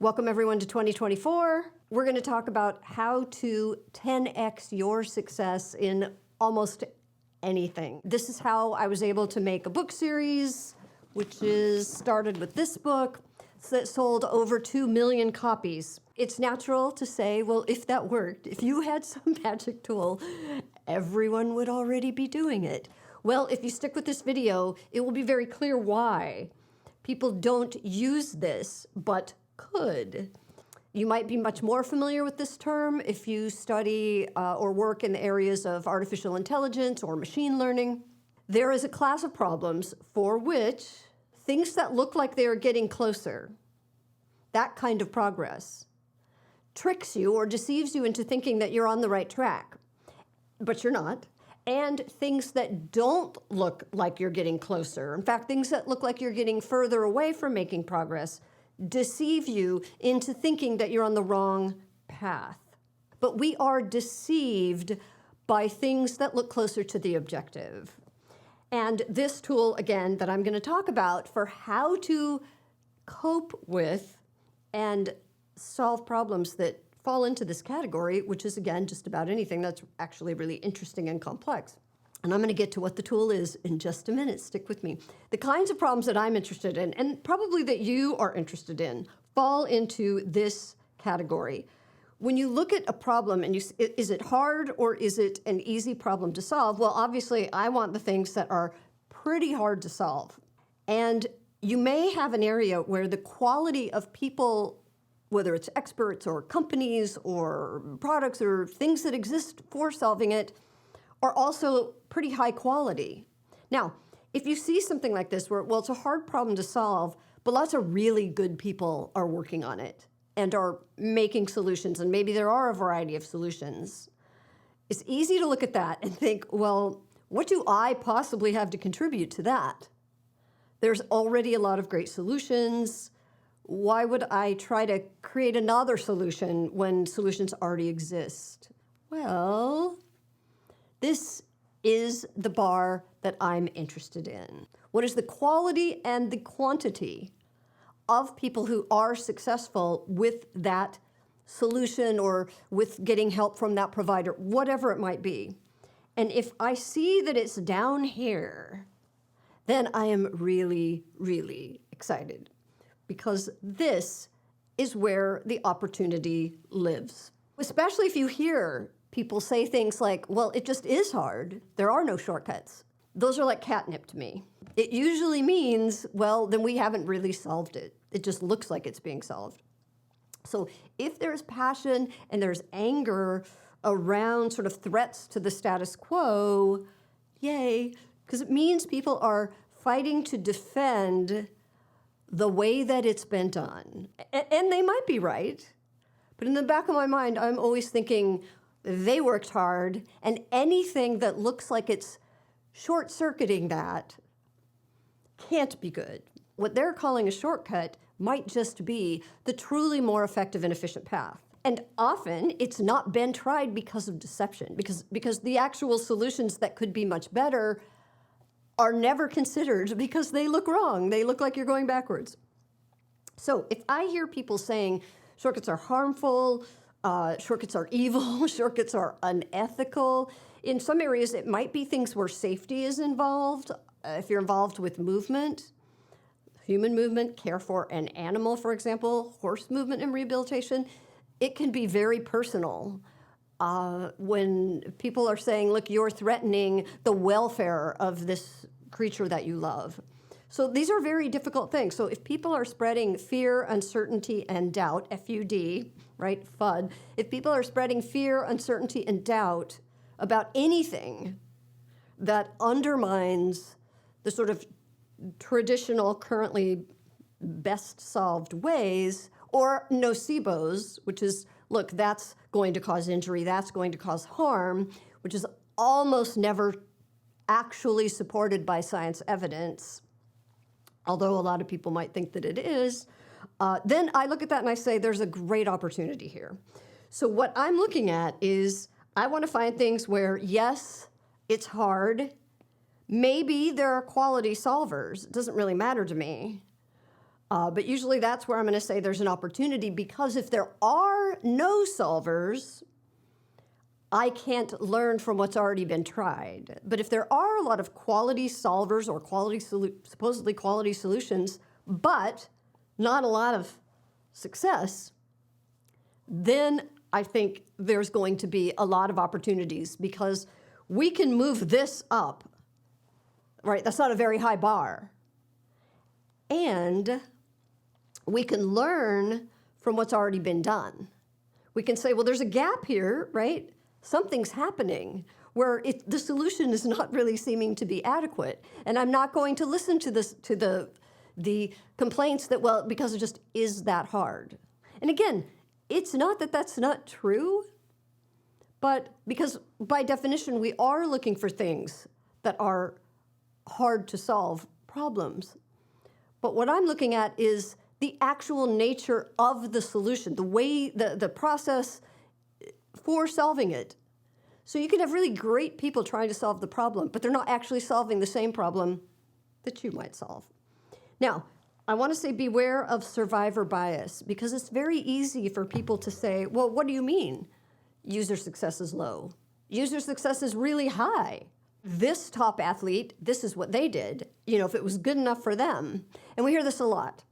Welcome everyone to 2024. We're going to talk about how to 10x your success in almost anything. This is how I was able to make a book series, which is started with this book that sold over 2 million copies. It's natural to say, well, if that worked, if you had some magic tool, everyone would already be doing it. Well, if you stick with this video, it will be very clear why people don't use this, but could. You might be much more familiar with this term if you study or work in the areas of artificial intelligence or machine learning. There is a class of problems for which things that look like they are getting closer, that kind of progress, tricks you or deceives you into thinking that you're on the right track, but you're not. And things that don't look like you're getting closer, in fact, things that look like you're getting further away from making progress, deceive you into thinking that you're on the wrong path. But we are deceived by things that look closer to the objective. And this tool, again, that I'm going to talk about for how to cope with and solve problems that fall into this category, which is, again, just about anything that's actually really interesting and complex. And I'm going to get to what the tool is in just a minute. Stick with me. The kinds of problems that I'm interested in, and probably that you are interested in, fall into this category. When you look at a problem and is it hard or is it an easy problem to solve? Well, obviously, I want the things that are pretty hard to solve. And you may have an area where the quality of people, whether it's experts or companies or products or things that exist for solving it, are also pretty high quality. Now, if you see something like this where, well, it's a hard problem to solve, but lots of really good people are working on it and are making solutions, and maybe there are a variety of solutions, it's easy to look at that and think, well, what do I possibly have to contribute to that? There's already a lot of great solutions. Why would I try to create another solution when solutions already exist? Well, this is the bar that I'm interested in. What is the quality and the quantity of people who are successful with that solution or with getting help from that provider, whatever it might be? And if I see that it's down here, then I am really, really excited, because this is where the opportunity lives. Especially if you hear people say things like, well, it just is hard. There are no shortcuts. Those are like catnip to me. It usually means, well, then we haven't really solved it. It just looks like it's being solved. So if there's passion and there's anger around sort of threats to the status quo, yay, because it means people are fighting to defend the way that it's been done. And they might be right, but in the back of my mind, I'm always thinking, they worked hard, and anything that looks like it's short-circuiting that can't be good. What they're calling a shortcut might just be the truly more effective and efficient path. And often it's not been tried because of deception, because the actual solutions that could be much better are never considered because they look wrong. They look like you're going backwards. So if I hear people saying shortcuts are harmful, shortcuts are evil, shortcuts are unethical. In some areas, it might be things where safety is involved. If you're involved with movement, human movement, care for an animal, for example, horse movement and rehabilitation, it can be very personal. When people are saying, look, you're threatening the welfare of this creature that you love. So these are very difficult things. So if people are spreading fear, uncertainty, and doubt, F-U-D, right, FUD, if people are spreading fear, uncertainty, and doubt about anything that undermines the sort of traditional, currently best solved ways, or nocebos, which is, look, that's going to cause injury, that's going to cause harm, which is almost never actually supported by science evidence, although a lot of people might think that it is, then I look at that and I say, there's a great opportunity here. So what I'm looking at is, I want to find things where, yes, it's hard. Maybe there are quality solvers. It doesn't really matter to me. But usually that's where I'm going to say there's an opportunity, because if there are no solvers, I can't learn from what's already been tried. But if there are a lot of quality solvers or supposedly quality solutions, but not a lot of success, then I think there's going to be a lot of opportunities, because we can move this up, right? That's not a very high bar. And we can learn from what's already been done. We can say, well, there's a gap here, right? Something's happening where the solution is not really seeming to be adequate. And I'm not going to listen to the complaints that, well, because it just is that hard. And again, it's not that that's not true, but because by definition, we are looking for things that are hard to solve problems. But what I'm looking at is the actual nature of the solution, the way, the process for solving it. So you can have really great people trying to solve the problem, but they're not actually solving the same problem that you might solve. Now, I want to say beware of survivor bias, because it's very easy for people to say, well, what do you mean user success is low? User success is really high. This top athlete, this is what they did, if it was good enough for them. And we hear this a lot.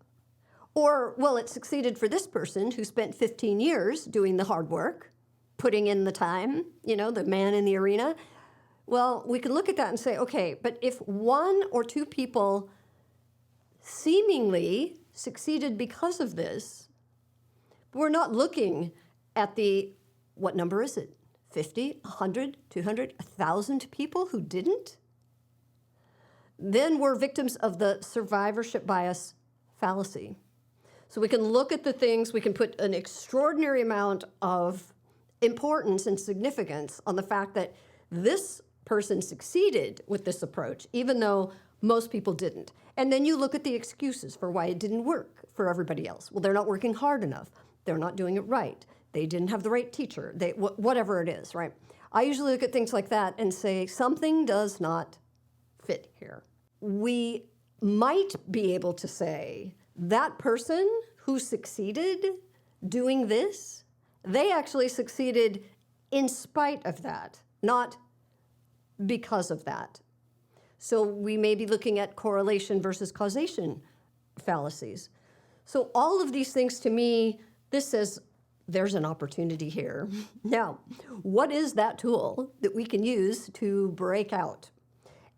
Or, well, it succeeded for this person who spent 15 years doing the hard work, putting in the time, the man in the arena. Well, we can look at that and say, okay, but if one or two people seemingly succeeded because of this, we're not looking at what number is it? 50, 100, 200, 1,000 people who didn't? Then we're victims of the survivorship bias fallacy. So we can look at the things, we can put an extraordinary amount of importance and significance on the fact that this person succeeded with this approach, even though most people didn't. And then you look at the excuses for why it didn't work for everybody else. Well, they're not working hard enough. They're not doing it right. They didn't have the right teacher. Whatever it is, right? I usually look at things like that and say, something does not fit here. We might be able to say, that person who succeeded doing this, they actually succeeded in spite of that, not because of that. So we may be looking at correlation versus causation fallacies. So all of these things, to me, this says there's an opportunity here. Now, what is that tool that we can use to break out?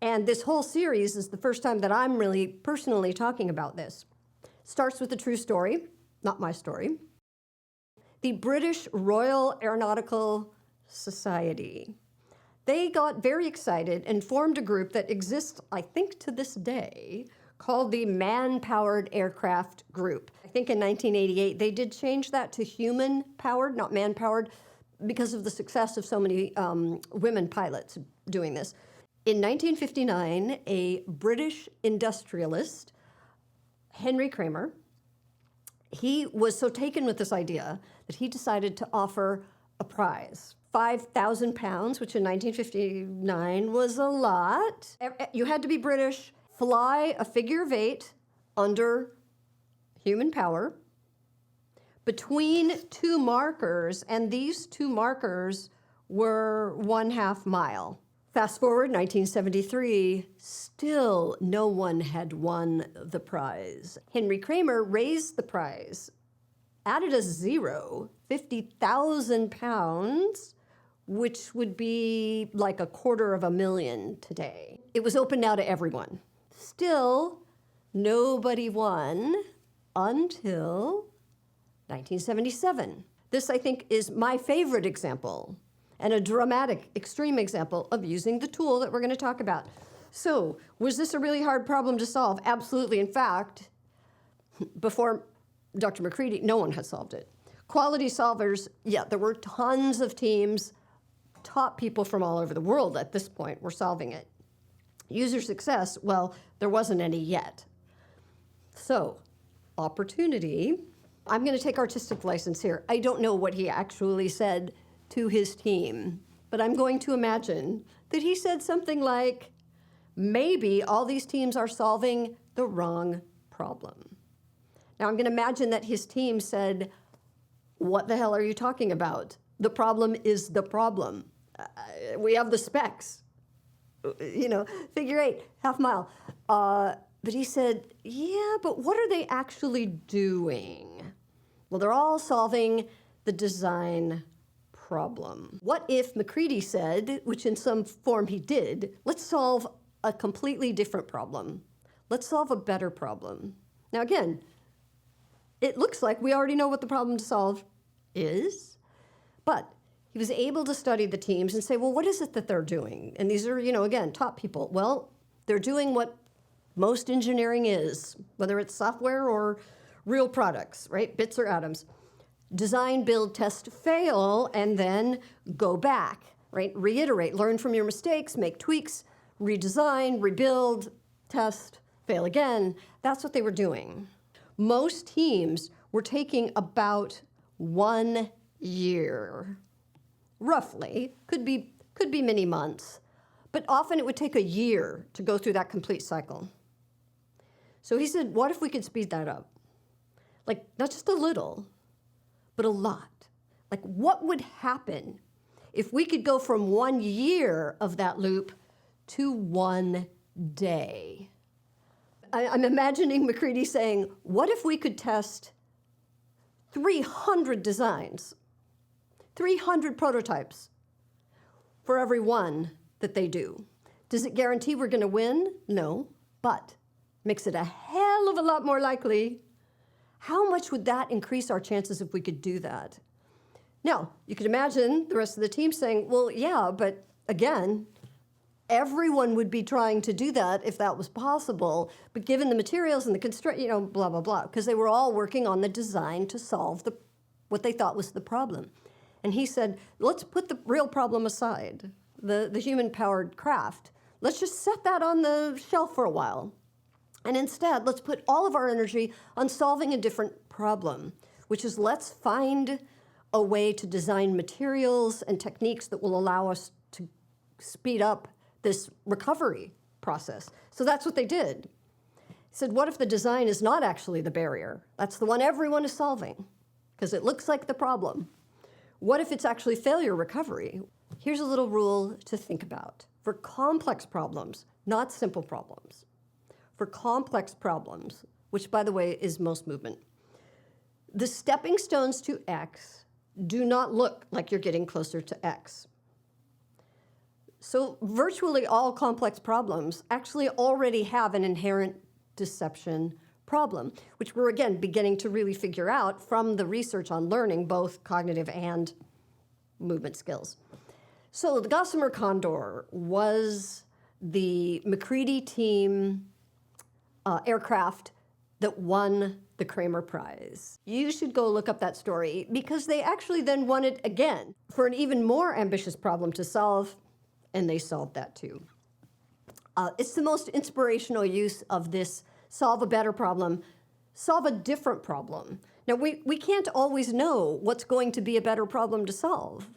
And this whole series is the first time that I'm really personally talking about this. Starts with a true story, not my story. The British Royal Aeronautical Society. They got very excited and formed a group that exists, I think, to this day, called the Man-Powered Aircraft Group. I think in 1988, they did change that to human-powered, not man-powered, because of the success of so many women pilots doing this. In 1959, a British industrialist, Henry Kramer, he was so taken with this idea that he decided to offer a prize. 5,000 pounds, which in 1959 was a lot. You had to be British, fly a figure of 8 under human power between two markers, and these two markers were 1/2 mile. Fast forward, 1973, still no one had won the prize. Henry Kramer raised the prize, added a zero, 50,000 pounds, which would be like $250,000 today. It was open now to everyone. Still, nobody won until 1977. This, I think, is my favorite example and a dramatic, extreme example of using the tool that we're going to talk about. So, was this a really hard problem to solve? Absolutely. In fact, before Dr. McCready, no one had solved it. Quality solvers, yeah, there were tons of teams, top people from all over the world at this point were solving it. User success, well, there wasn't any yet. So, opportunity. I'm going to take artistic license here. I don't know what he actually said to his team, but I'm going to imagine that he said something like, maybe all these teams are solving the wrong problem. Now I'm going to imagine that his team said, what the hell are you talking about? The problem is the problem. We have the specs. Figure 8, half mile. But he said, yeah, but what are they actually doing? Well, they're all solving the design problem. What if McCready said, which in some form he did, let's solve a completely different problem. Let's solve a better problem. Now again, it looks like we already know what the problem to solve is, but he was able to study the teams and say, well, what is it that they're doing? And these are, again, top people. Well, they're doing what most engineering is, whether it's software or real products, right? Bits or atoms. Design, build, test, fail, and then go back, right? Reiterate, learn from your mistakes, make tweaks, redesign, rebuild, test, fail again. That's what they were doing. Most teams were taking about 1 year, roughly. Could be many months, but often it would take a year to go through that complete cycle. So he said, what if we could speed that up? Like, not just a little, but a lot. Like, what would happen if we could go from 1 year of that loop to 1 day? I'm imagining McCready saying, what if we could test 300 designs, 300 prototypes for every one that they do? Does it guarantee we're going to win? No, but makes it a hell of a lot more likely. How much would that increase our chances if we could do that? Now, you could imagine the rest of the team saying, well, yeah, but again, everyone would be trying to do that if that was possible, but given the materials and the constraint, blah, blah, blah, because they were all working on the design to solve what they thought was the problem. And he said, let's put the real problem aside, the human-powered craft. Let's just set that on the shelf for a while. And instead, let's put all of our energy on solving a different problem, which is let's find a way to design materials and techniques that will allow us to speed up this recovery process. So that's what they did. He said, what if the design is not actually the barrier? That's the one everyone is solving, because it looks like the problem. What if it's actually failure recovery? Here's a little rule to think about. For complex problems, not simple problems, for complex problems, which by the way is most movement, the stepping stones to X do not look like you're getting closer to X. So virtually all complex problems actually already have an inherent deception problem, which we're again beginning to really figure out from the research on learning, both cognitive and movement skills. So the Gossamer Condor was the McCready team aircraft that won the Kramer Prize. You should go look up that story because they actually then won it again for an even more ambitious problem to solve, and they solved that too. It's the most inspirational use of this solve a better problem, solve a different problem. Now, we can't always know what's going to be a better problem to solve.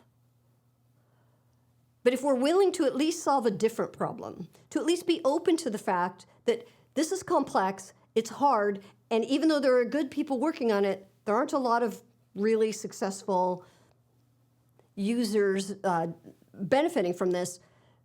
But if we're willing to at least solve a different problem, to at least be open to the fact that this is complex, it's hard, and even though there are good people working on it, there aren't a lot of really successful users benefiting from this,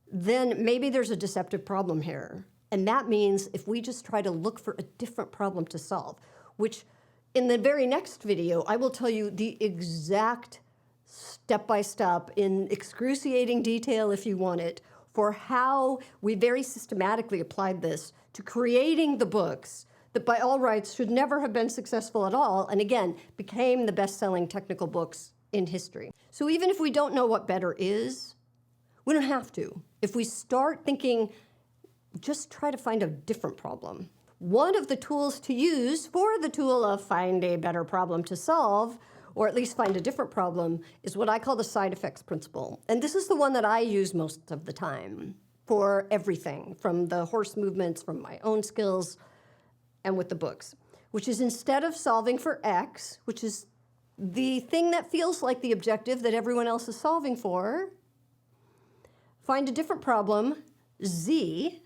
then maybe there's a deceptive problem here. And that means if we just try to look for a different problem to solve, which in the very next video, I will tell you the exact step-by-step in excruciating detail, if you want it, for how we very systematically applied this to creating the books that by all rights should never have been successful at all, and again, became the best-selling technical books in history. So even if we don't know what better is, we don't have to. If we start thinking, just try to find a different problem. One of the tools to use for the tool of find a better problem to solve, or at least find a different problem, is what I call the side effects principle. And this is the one that I use most of the time for everything, from the horse movements, from my own skills, and with the books, which is instead of solving for X, which is the thing that feels like the objective that everyone else is solving for, find a different problem, Z,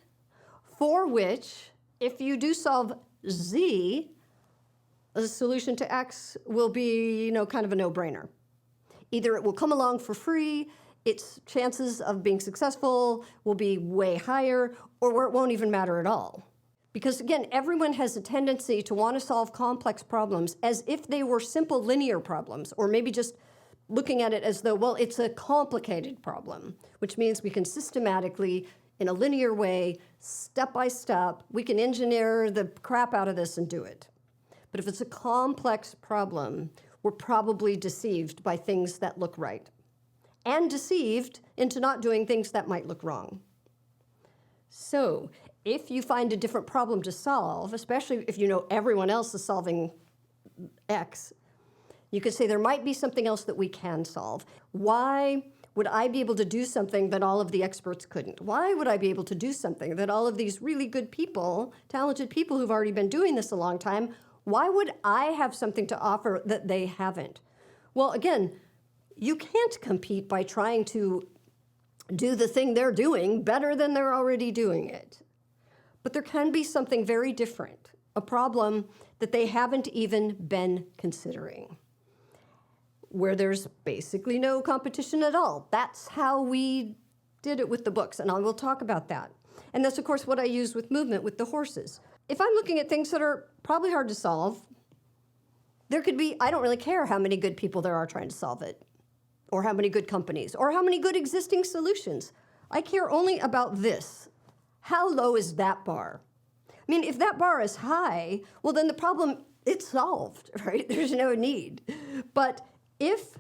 for which, if you do solve Z, a solution to X will be, kind of a no-brainer. Either it will come along for free, its chances of being successful will be way higher, or it won't even matter at all. Because again, everyone has a tendency to want to solve complex problems as if they were simple linear problems, or maybe just looking at it as though, well, it's a complicated problem, which means we can systematically, in a linear way, step by step, we can engineer the crap out of this and do it. But if it's a complex problem, we're probably deceived by things that look right, and deceived into not doing things that might look wrong. So if you find a different problem to solve, especially if you know everyone else is solving X, you could say there might be something else that we can solve. Why would I be able to do something that all of the experts couldn't? Why would I be able to do something that all of these really good people, talented people who've already been doing this a long time, why would I have something to offer that they haven't? Well, again, you can't compete by trying to do the thing they're doing better than they're already doing it. But there can be something very different, a problem that they haven't even been considering, where there's basically no competition at all. That's how we did it with the books, and I will talk about that. And that's, of course, what I use with movement with the horses. If I'm looking at things that are probably hard to solve, there could be, I don't really care how many good people there are trying to solve it, or how many good companies, or how many good existing solutions. I care only about this. How low is that bar? I mean, if that bar is high, well, then the problem, it's solved, right? There's no need. But if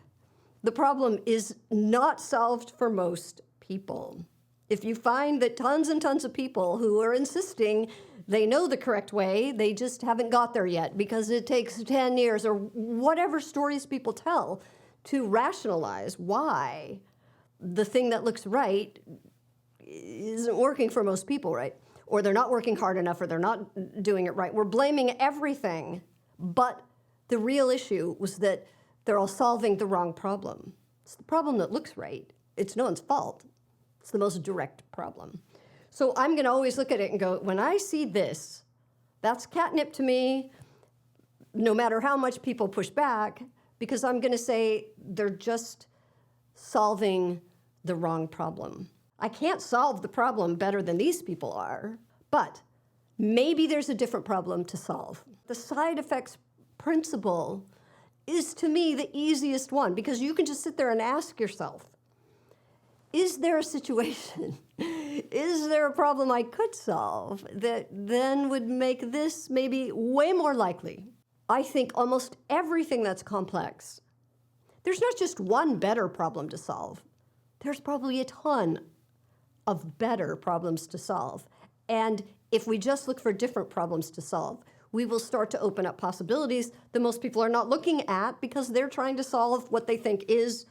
the problem is not solved for most people, if you find that tons and tons of people who are insisting they know the correct way, they just haven't got there yet because it takes 10 years or whatever stories people tell to rationalize why the thing that looks right isn't working for most people, right? Or they're not working hard enough, or they're not doing it right. We're blaming everything, but the real issue was that they're all solving the wrong problem. It's the problem that looks right. It's no one's fault. It's the most direct problem. So I'm going to always look at it and go, when I see this, that's catnip to me, no matter how much people push back, because I'm going to say they're just solving the wrong problem. I can't solve the problem better than these people are, but maybe there's a different problem to solve. The side effects principle is, to me, the easiest one, because you can just sit there and ask yourself, is there a situation, is there a problem I could solve that then would make this maybe way more likely? I think almost everything that's complex, there's not just one better problem to solve. There's probably a ton of better problems to solve. And if we just look for different problems to solve, we will start to open up possibilities that most people are not looking at because they're trying to solve what they think is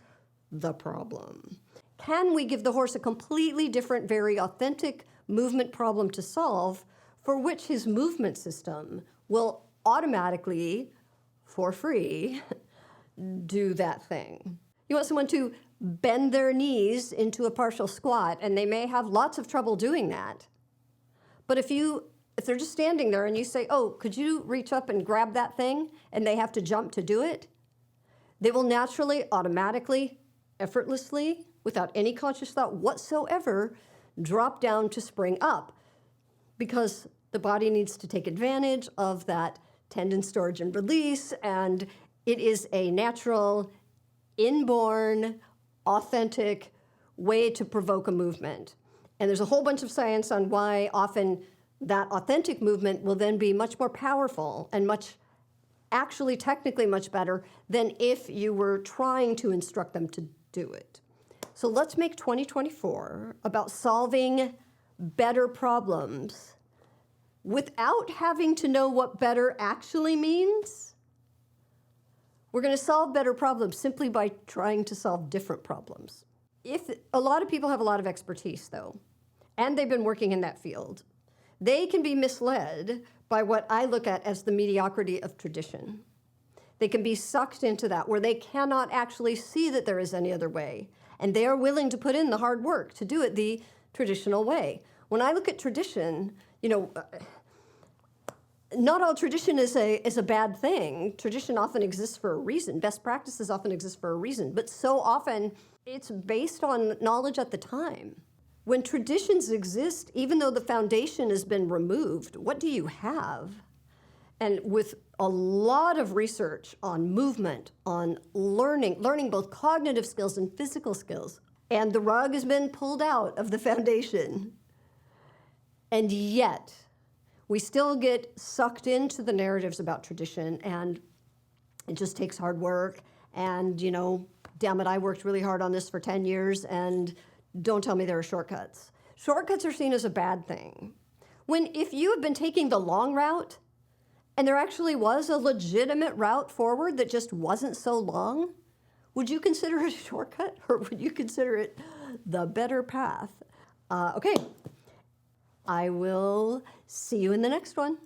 the problem. Can we give the horse a completely different, very authentic movement problem to solve for which his movement system will automatically, for free, do that thing? You want someone to bend their knees into a partial squat, and they may have lots of trouble doing that. But if they're just standing there and you say, oh, could you reach up and grab that thing, and they have to jump to do it, they will naturally, automatically, effortlessly, without any conscious thought whatsoever, drop down to spring up, because the body needs to take advantage of that tendon storage and release, and it is a natural, inborn, authentic way to provoke a movement. And there's a whole bunch of science on why often that authentic movement will then be much more powerful and actually technically much better than if you were trying to instruct them to do it. So let's make 2024 about solving better problems without having to know what better actually means. We're going to solve better problems simply by trying to solve different problems. If a lot of people have a lot of expertise, though, and they've been working in that field, they can be misled by what I look at as the mediocrity of tradition. They can be sucked into that, where they cannot actually see that there is any other way, and they are willing to put in the hard work to do it the traditional way. When I look at tradition, not all tradition is a bad thing. Tradition often exists for a reason. Best practices often exist for a reason, but so often it's based on knowledge at the time. When traditions exist, even though the foundation has been removed, what do you have? And with a lot of research on movement, on learning both cognitive skills and physical skills, and the rug has been pulled out of the foundation. And yet, we still get sucked into the narratives about tradition, and it just takes hard work. And, you know, damn it, I worked really hard on this for 10 years, and don't tell me there are shortcuts. Shortcuts are seen as a bad thing. If you have been taking the long route, and there actually was a legitimate route forward that just wasn't so long, would you consider it a shortcut, or would you consider it the better path? Okay. I will see you in the next one.